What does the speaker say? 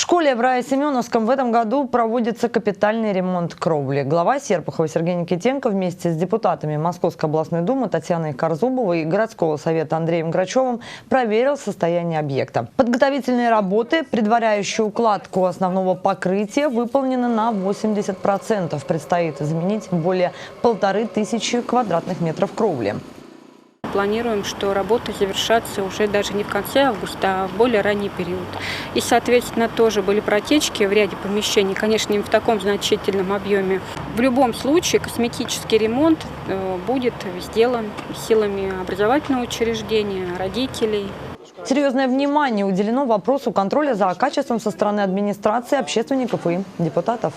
В школе в Рае-Семеновском в этом году проводится капитальный ремонт кровли. Глава Серпухова Сергей Никитенко вместе с депутатами Московской областной думы Татьяной Карзубовой и городского совета Андреем Грачевым проверил состояние объекта. Подготовительные работы, предваряющие укладку основного покрытия, выполнены на 80%. Предстоит заменить более 1500 квадратных метров кровли. Планируем, что работы завершатся уже даже не в конце августа, а в более ранний период. И, соответственно, тоже были протечки в ряде помещений, конечно, не в таком значительном объеме. В любом случае косметический ремонт будет сделан силами образовательного учреждения, родителей. Серьезное внимание уделено вопросу контроля за качеством со стороны администрации, общественников и депутатов.